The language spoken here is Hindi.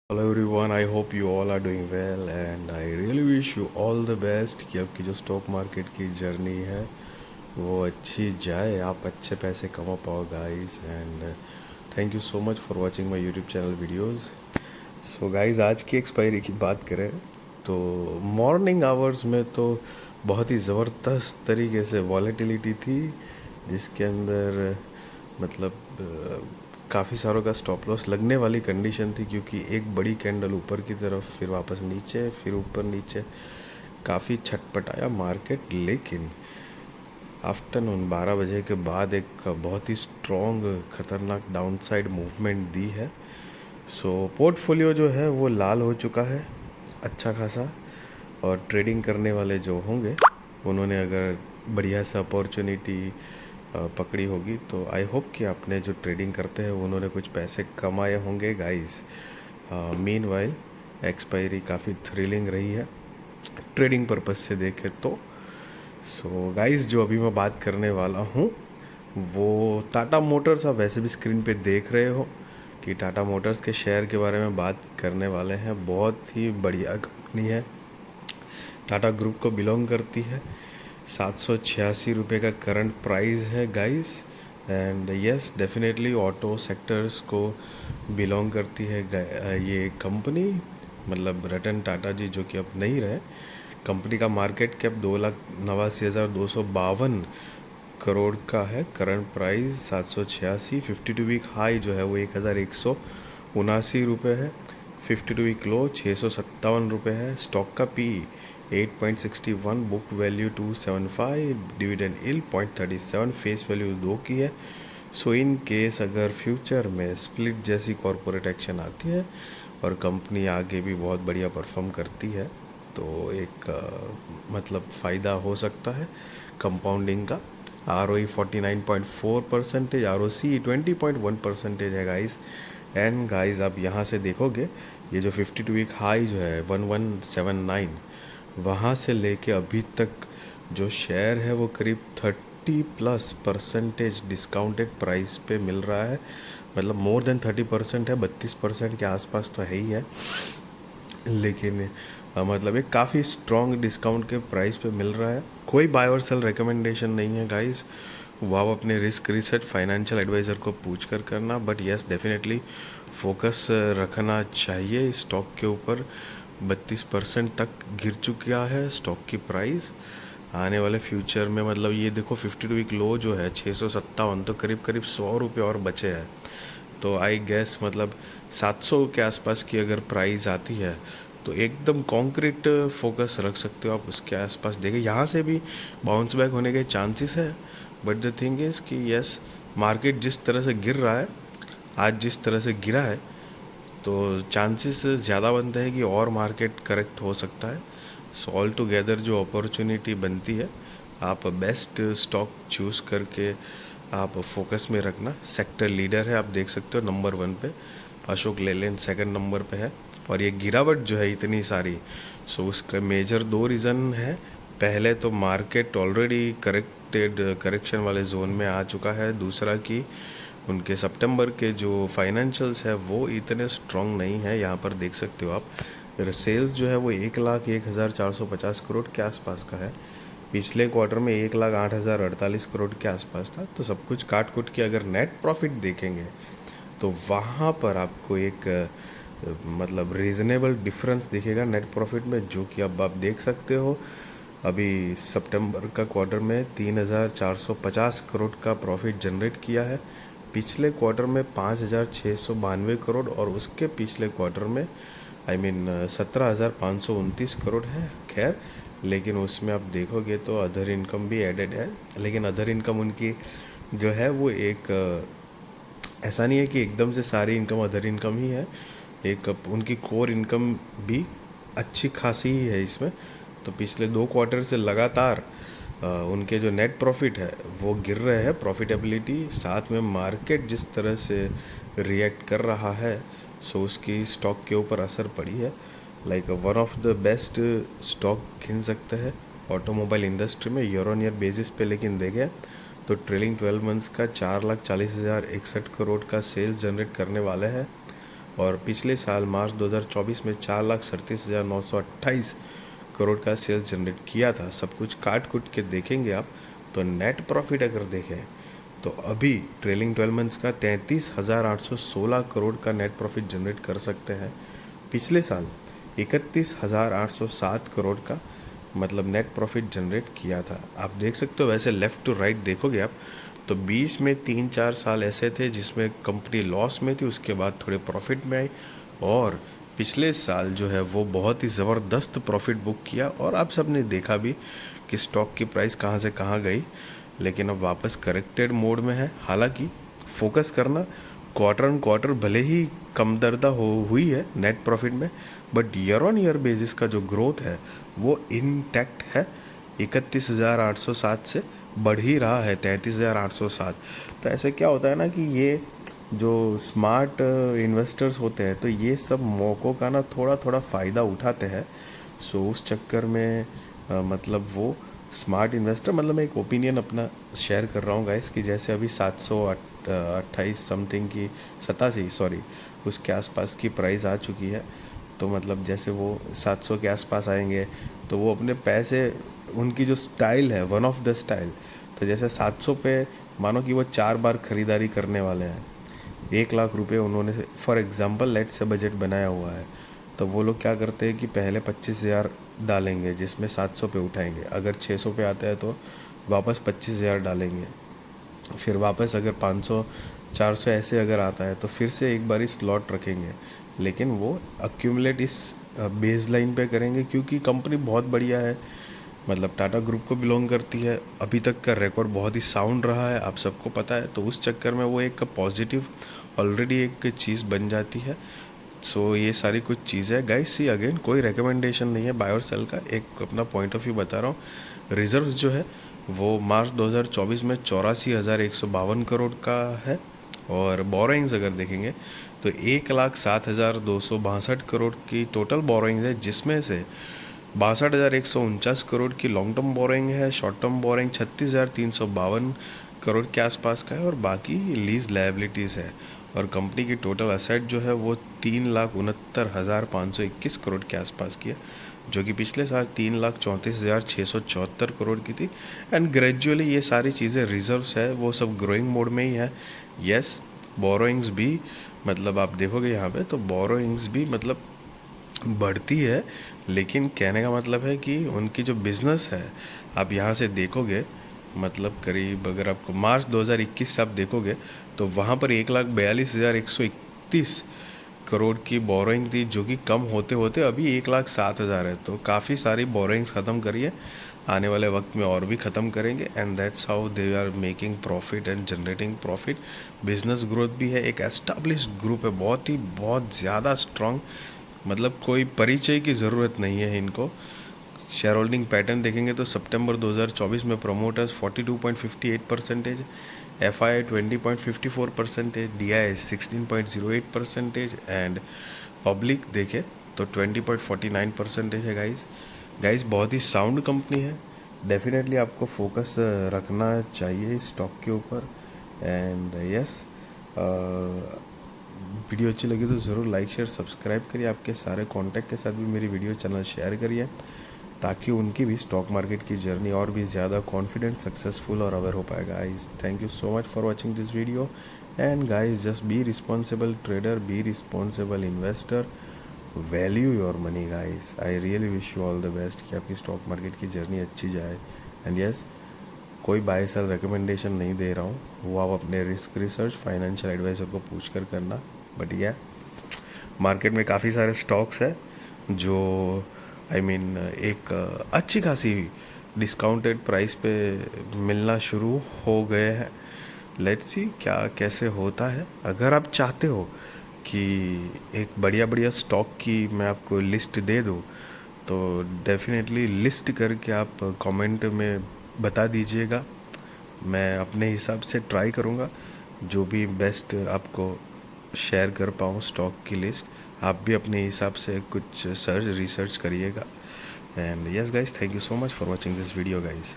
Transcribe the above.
Hello everyone, I hope you all are doing well and I really wish you all the best कि आपकी जो स्टॉक मार्केट की जर्नी है वो अच्छी जाए, आप अच्छे पैसे कमा पाओ guys. And thank you so much for watching my YouTube channel videos. So guys, आज की एक्सपायरी की बात करें तो मॉर्निंग आवर्स में तो बहुत ही ज़बरदस्त तरीके से वॉलेटिलिटी थी, जिसके अंदर मतलब काफ़ी सारों का स्टॉप लॉस लगने वाली कंडीशन थी, क्योंकि एक बड़ी कैंडल ऊपर की तरफ, फिर वापस नीचे, फिर ऊपर नीचे, काफ़ी छटपटाया मार्केट। लेकिन आफ्टरनून 12 बजे के बाद एक बहुत ही स्ट्रॉन्ग खतरनाक डाउनसाइड मूवमेंट दी है। सो पोर्टफोलियो जो है वो लाल हो चुका है अच्छा खासा, और ट्रेडिंग करने वाले जो होंगे उन्होंने अगर बढ़िया सा अपॉर्चुनिटी पकड़ी होगी तो आई होप कि आपने जो ट्रेडिंग करते हैं उन्होंने कुछ पैसे कमाए होंगे गाइस। मीन वाइल एक्सपायरी काफ़ी थ्रिलिंग रही है ट्रेडिंग पर्पस से देखें तो। सो गाइस, जो अभी मैं बात करने वाला हूँ वो टाटा मोटर्स, आप वैसे भी स्क्रीन पे देख रहे हो कि टाटा मोटर्स के शेयर के बारे में बात करने वाले हैं। बहुत ही बढ़िया कंपनी है, टाटा ग्रुप को बिलोंग करती है। 786 रुपये का करंट प्राइस है guys. And yes, definitely auto sectors को बिलोंग करती है ये कंपनी। मतलब रतन टाटा जी जो कि अब नहीं रहे, कंपनी का मार्केट कैप 2,89,252 करोड़ का है। करंट प्राइस 786, 52 वीक हाई जो है वो 1,179 रुपये है। 52 वीक लो 657 रुपये है। स्टॉक का पी 8.61, बुक वैल्यू 275, डिविडेंड इल 0.37, फेस वैल्यू 2 की है। सो इन केस अगर फ्यूचर में स्प्लिट जैसी कॉरपोरेट एक्शन आती है और कंपनी आगे भी बहुत बढ़िया परफॉर्म करती है तो एक मतलब फ़ायदा हो सकता है कंपाउंडिंग का। आर ओ ई 49.4%, आर ओ सी 20.1% है गाइस। एंड गाइस, आप यहाँ से देखोगे ये जो 52 वीक हाई जो है 1179, वहाँ से लेके अभी तक जो शेयर है वो करीब 30+% डिस्काउंटेड प्राइस पे मिल रहा है। मतलब मोर देन 30% है, 32% के आसपास तो है ही है। लेकिन मतलब एक काफ़ी स्ट्रॉन्ग डिस्काउंट के प्राइस पे मिल रहा है। कोई बाय और सेल रिकमेंडेशन नहीं है गाइस, वो आप अपने रिस्क रिसर्च फाइनेंशियल एडवाइज़र को पूछ कर करना। बट यस, डेफिनेटली फोकस रखना चाहिए इस स्टॉक के ऊपर। 32% तक गिर चुका है स्टॉक की प्राइस। आने वाले फ्यूचर में मतलब ये देखो 52 वीक लो जो है 657, तो करीब करीब 100 रुपये और बचे हैं। तो आई गेस मतलब 700 के आसपास की अगर प्राइस आती है तो एकदम कॉन्क्रीट फोकस रख सकते हो आप उसके आसपास। देखें, यहाँ से भी बाउंस बैक होने के चांसेस है। बट द थिंग इज़ कि यस, मार्केट जिस तरह से गिर रहा है, आज जिस तरह से गिरा है, तो चांसेस ज़्यादा बनते हैं कि और मार्केट करेक्ट हो सकता है। सो ऑल टुगेदर जो अपॉर्चुनिटी बनती है, आप बेस्ट स्टॉक चूज़ करके आप फोकस में रखना। सेक्टर लीडर है, आप देख सकते हो नंबर 1 पे अशोक लेलैंड सेकंड नंबर पे है। और ये गिरावट जो है इतनी सारी, सो उसका मेजर 2 रीज़न है। पहले तो मार्केट ऑलरेडी करेक्शन वाले जोन में आ चुका है। दूसरा कि उनके सितंबर के जो फाइनेंशियल्स है वो इतने स्ट्रॉन्ग नहीं है। यहाँ पर देख सकते हो आप, सेल्स जो है वो 1,01,450 करोड़ के आसपास का है। पिछले क्वार्टर में 1,08,048 करोड़ के आसपास था। तो सब कुछ काट कुट के अगर नेट प्रॉफिट देखेंगे तो वहाँ पर आपको एक मतलब रीज़नेबल डिफरेंस दिखेगा नेट प्रॉफिट में, जो कि अब आप देख सकते हो। अभी सितंबर का क्वार्टर में 3,450 करोड़ का प्रॉफिट जनरेट किया है। पिछले क्वार्टर में 5,692 करोड़, और उसके पिछले क्वार्टर में आई मीन 17,529 करोड़ है। खैर, लेकिन उसमें आप देखोगे तो अदर इनकम भी एडेड है। लेकिन अदर इनकम उनकी जो है वो एक ऐसा नहीं है कि एकदम से सारी इनकम अदर इनकम ही है। एक उनकी कोर इनकम भी अच्छी खासी ही है इसमें। तो पिछले 2 क्वार्टर से लगातार उनके जो नेट प्रॉफिट है वो गिर रहे हैं, प्रॉफिटेबिलिटी। साथ में मार्केट जिस तरह से रिएक्ट कर रहा है, सो उसकी स्टॉक के ऊपर असर पड़ी है। Like one of the best stock गिन सकते हैं ऑटोमोबाइल इंडस्ट्री में ईयर ऑन ईयर बेसिस पे। लेकिन देखें तो ट्रेलिंग 12 मंथ्स का 4,40,061 करोड़ का सेल्स जनरेट करने वाले हैं। और पिछले साल मार्च 2024 में 4,37,928 करोड़ का सेल्स जनरेट किया था। सब कुछ काट कुट के देखेंगे आप तो नेट प्रॉफिट अगर देखें तो अभी ट्रेलिंग 12 मंथ्स का 33,816 करोड़ का नेट प्रॉफिट जनरेट कर सकते हैं। पिछले साल 31,807 करोड़ का मतलब नेट प्रॉफिट जनरेट किया था। आप देख सकते हो, वैसे लेफ़्ट टू राइट देखोगे आप तो 20 में 3-4 साल ऐसे थे जिसमें कंपनी लॉस में थी, उसके बाद थोड़े प्रॉफिट में आई, और पिछले साल जो है वो बहुत ही ज़बरदस्त प्रॉफिट बुक किया। और आप सब ने देखा भी कि स्टॉक की प्राइस कहाँ से कहाँ गई, लेकिन अब वापस करेक्टेड मोड में है। हालांकि फोकस करना क्वार्टर ऑन क्वार्टर भले ही कम दरदा हुई है नेट प्रॉफिट में, but year on year basis का जो ग्रोथ है वो इंटैक्ट है। 31,807 से बढ़ ही रहा है 33,807। तो ऐसे क्या होता है ना कि ये जो स्मार्ट इन्वेस्टर्स होते हैं तो ये सब मौक़ों का ना थोड़ा थोड़ा फ़ायदा उठाते हैं। सो उस चक्कर में मतलब वो स्मार्ट इन्वेस्टर, मतलब मैं एक ओपिनियन अपना शेयर कर रहा हूँ गाइस कि जैसे अभी 728 समथिंग की 87 सॉरी उसके आसपास की प्राइस आ चुकी है। तो मतलब जैसे वो 700 के आसपास आएंगे तो वो अपने पैसे, उनकी जो स्टाइल है वन ऑफ द स्टाइल, तो जैसे 700 पे मानो कि वो 4 बार ख़रीदारी करने वाले हैं, 1 लाख रुपए उन्होंने फॉर एग्ज़ाम्पल लेट से बजट बनाया हुआ है, तो वो लोग क्या करते हैं कि पहले 25,000 डालेंगे जिसमें 700 पे उठाएंगे, अगर 600 पे आता है तो वापस 25,000 डालेंगे, फिर वापस अगर 500 400 ऐसे अगर आता है तो फिर से एक बार ही स्लॉट रखेंगे। लेकिन वो अक्यूमुलेट इस बेस लाइन पे करेंगे क्योंकि कंपनी बहुत बढ़िया है, मतलब टाटा ग्रुप को बिलोंग करती है, अभी तक का रिकॉर्ड बहुत ही साउंड रहा है, आप सबको पता है। तो उस चक्कर में वो एक पॉजिटिव ऑलरेडी एक चीज़ बन जाती है। सो ये सारी कुछ चीज़ें गाइस, सी अगेन कोई रिकमेंडेशन नहीं है बाय और सेल का, एक अपना पॉइंट ऑफ व्यू बता रहा हूँ। रिजर्व्स जो है वो मार्च 2024 में 84,152 करोड़ का है, और बोरोइंग्स अगर देखेंगे तो 1,07,262 करोड़ की टोटल बोरोइंग्स है, जिसमें से 62,149 करोड़ की लॉन्ग टर्म बोरोइंग है, शॉर्ट टर्म बोरोइंग 36,352 करोड़ के आसपास का है, और बाकी लीज लायबिलिटीज़ है। और कंपनी की टोटल असेट जो है वो 3,69,521 करोड़ के आसपास की है, जो कि पिछले साल 3,34,674 करोड़ की थी। एंड ग्रेजुअली ये सारी चीज़ें रिजर्व्स है वो सब ग्रोइंग मोड में ही है। यस, बोरोइंग्स भी मतलब आप देखोगे यहाँ पे तो बोरोइंग्स भी मतलब बढ़ती है, लेकिन कहने का मतलब है कि उनकी जो बिज़नेस है आप यहाँ से देखोगे, मतलब करीब अगर आपको मार्च 2021 से आप देखोगे तो वहाँ पर 1,42,131 करोड़ की बोरोइंग थी, जो कि कम होते होते अभी 1,07,000 है। तो काफ़ी सारी बोरोइंग्स ख़त्म करिए, आने वाले वक्त में और भी ख़त्म करेंगे, and that's how they are making profit and generating profit. Business growth भी है, एक एस्टाब्लिश्ड ग्रुप है, बहुत ज़्यादा स्ट्रॉन्ग, मतलब कोई परिचय की ज़रूरत नहीं है इनको। शेयर होल्डिंग पैटर्न देखेंगे तो सितंबर 2024 में promoters 42.58%, FII 20.54%, DII 16.08% and public देखे तो 20.49% है। गाइस बहुत ही साउंड कंपनी है, डेफिनेटली आपको फोकस रखना चाहिए इस स्टॉक के ऊपर। एंड यस, वीडियो अच्छी लगी तो ज़रूर लाइक शेयर सब्सक्राइब करिए, आपके सारे कांटेक्ट के साथ भी मेरी वीडियो चैनल शेयर करिए, ताकि उनकी भी स्टॉक मार्केट की जर्नी और भी ज़्यादा कॉन्फिडेंट, सक्सेसफुल और अवेयर हो पाएगा। Guys thank you so much for watching this video, and guys just be responsible trader, be responsible investor, value your money guys. I really wish you all the best कि आपकी स्टॉक मार्केट की जर्नी अच्छी जाए। एंड यस, कोई बाय सेल रिकमेंडेशन नहीं दे रहा हूँ, वो आप अपने रिस्क रिसर्च फाइनेंशियल एडवाइज़र को पूछ कर करना। बट यह मार्केट में काफ़ी सारे स्टॉक्स हैं जो एक अच्छी खासी डिस्काउंटेड प्राइस पे मिलना शुरू हो गए हैं। लेट्स सी क्या कैसे होता है। अगर आप चाहते हो कि एक बढ़िया बढ़िया स्टॉक की मैं आपको लिस्ट दे दूँ तो डेफिनेटली लिस्ट करके आप कमेंट में बता दीजिएगा, मैं अपने हिसाब से ट्राई करूँगा जो भी बेस्ट आपको शेयर कर पाऊँ स्टॉक की लिस्ट। आप भी अपने हिसाब से कुछ रिसर्च करिएगा। And yes guys, thank you so much for watching this video guys.